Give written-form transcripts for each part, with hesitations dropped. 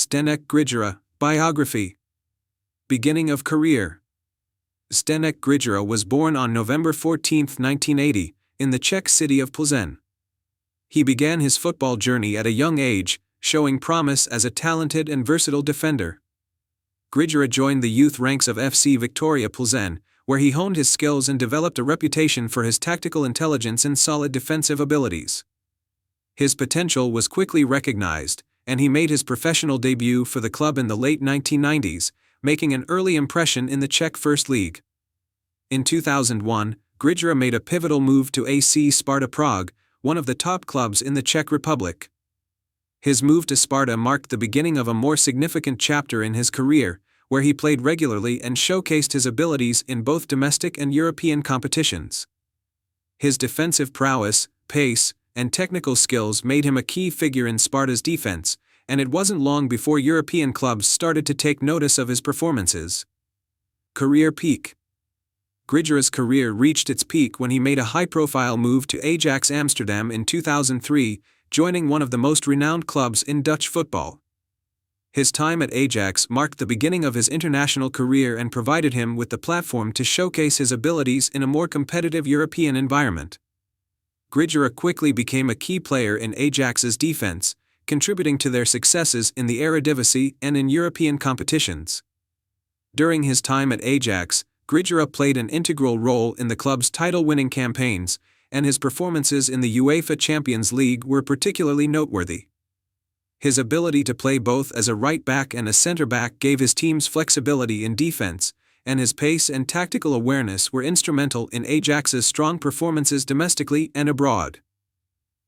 Zdeněk Grygera, Biography. Beginning of career. Zdeněk Grygera was born on November 14, 1980, in the Czech city of Plzeň. He began his football journey at a young age, showing promise as a talented and versatile defender. Grygera joined the youth ranks of FC Victoria Plzeň, where he honed his skills and developed a reputation for his tactical intelligence and solid defensive abilities. His potential was quickly recognized, and he made his professional debut for the club in the late 1990s, making an early impression in the Czech First League. In 2001, Grygera made a pivotal move to AC Sparta Prague, one of the top clubs in the Czech Republic. His move to Sparta marked the beginning of a more significant chapter in his career, where he played regularly and showcased his abilities in both domestic and European competitions. His defensive prowess, pace, and technical skills made him a key figure in Sparta's defense, and it wasn't long before European clubs started to take notice of his performances. Career peak. Grygera's career reached its peak when he made a high-profile move to Ajax Amsterdam in 2003, joining one of the most renowned clubs in Dutch football. His time at Ajax marked the beginning of his international career and provided him with the platform to showcase his abilities in a more competitive European environment. Grygera quickly became a key player in Ajax's defense, contributing to their successes in the Eredivisie and in European competitions. During his time at Ajax, Grygera played an integral role in the club's title-winning campaigns, and his performances in the UEFA Champions League were particularly noteworthy. His ability to play both as a right-back and a centre-back gave his teams flexibility in defense, and his pace and tactical awareness were instrumental in Ajax's strong performances domestically and abroad.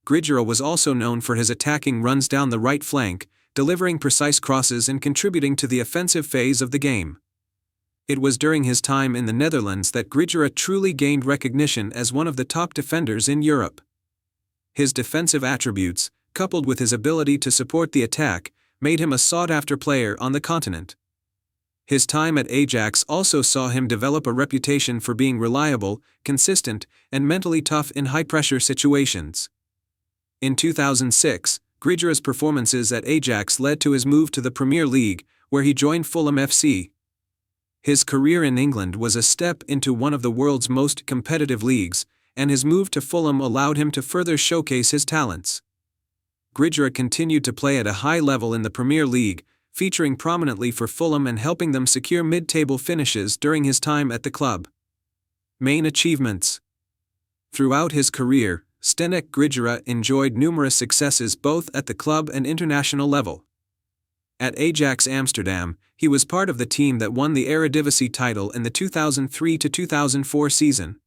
Grygera was also known for his attacking runs down the right flank, delivering precise crosses and contributing to the offensive phase of the game. It was during his time in the Netherlands that Grygera truly gained recognition as one of the top defenders in Europe. His defensive attributes, coupled with his ability to support the attack, made him a sought-after player on the continent. His time at Ajax also saw him develop a reputation for being reliable, consistent, and mentally tough in high-pressure situations. In 2006, Grygera's performances at Ajax led to his move to the Premier League, where he joined Fulham FC. His career in England was a step into one of the world's most competitive leagues, and his move to Fulham allowed him to further showcase his talents. Grygera continued to play at a high level in the Premier League, featuring prominently for Fulham and helping them secure mid-table finishes during his time at the club. Main achievements. Throughout his career, Zdeněk Grygera enjoyed numerous successes both at the club and international level. At Ajax Amsterdam, he was part of the team that won the Eredivisie title in the 2003-2004 season,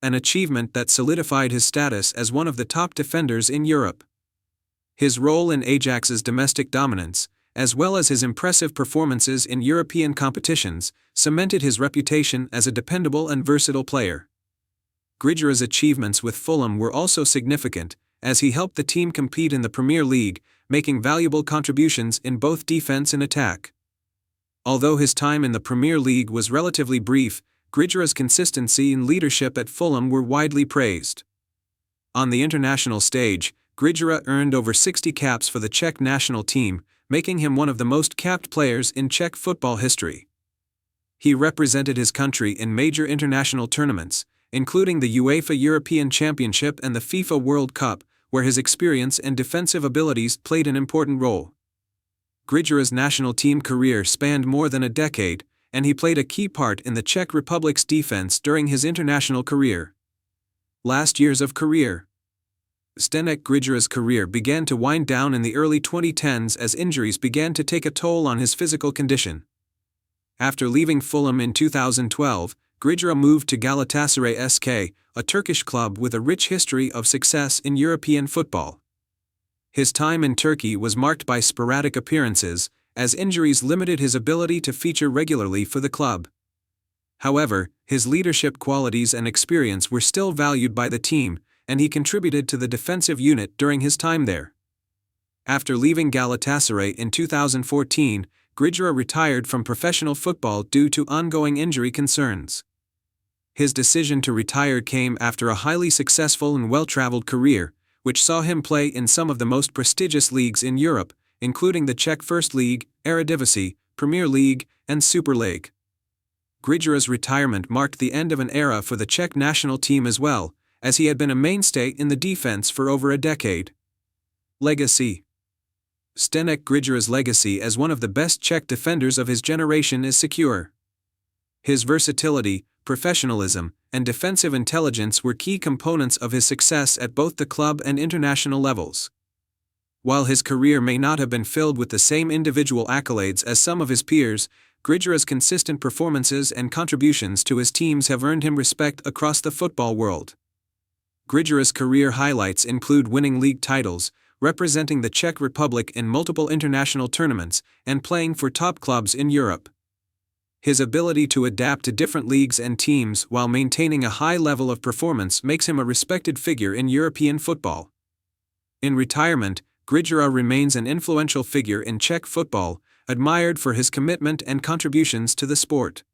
an achievement that solidified his status as one of the top defenders in Europe. His role in Ajax's domestic dominance, as well as his impressive performances in European competitions, cemented his reputation as a dependable and versatile player. Grygera's achievements with Fulham were also significant, as he helped the team compete in the Premier League, making valuable contributions in both defense and attack. Although his time in the Premier League was relatively brief, Grygera's consistency and leadership at Fulham were widely praised. On the international stage, Grygera earned over 60 caps for the Czech national team, making him one of the most capped players in Czech football history. He represented his country in major international tournaments, including the UEFA European Championship and the FIFA World Cup, where his experience and defensive abilities played an important role. Grygera's national team career spanned more than a decade, and he played a key part in the Czech Republic's defense during his international career. Last years of career. Zdeněk Grygera's career began to wind down in the early 2010s as injuries began to take a toll on his physical condition. After leaving Fulham in 2012, Grygera moved to Galatasaray SK, a Turkish club with a rich history of success in European football. His time in Turkey was marked by sporadic appearances, as injuries limited his ability to feature regularly for the club. However, his leadership qualities and experience were still valued by the team, and he contributed to the defensive unit during his time there. After leaving Galatasaray in 2014, Grygera retired from professional football due to ongoing injury concerns. His decision to retire came after a highly successful and well-traveled career, which saw him play in some of the most prestigious leagues in Europe, including the Czech First League, Eredivisie, Premier League, and Super League. Grygera's retirement marked the end of an era for the Czech national team as well, as he had been a mainstay in the defense for over a decade. Legacy. Zdeněk Grygera's legacy as one of the best Czech defenders of his generation is secure. His versatility, professionalism, and defensive intelligence were key components of his success at both the club and international levels. While his career may not have been filled with the same individual accolades as some of his peers, Grygera's consistent performances and contributions to his teams have earned him respect across the football world. Grygera's career highlights include winning league titles, representing the Czech Republic in multiple international tournaments, and playing for top clubs in Europe. His ability to adapt to different leagues and teams while maintaining a high level of performance makes him a respected figure in European football. In retirement, Grygera remains an influential figure in Czech football, admired for his commitment and contributions to the sport.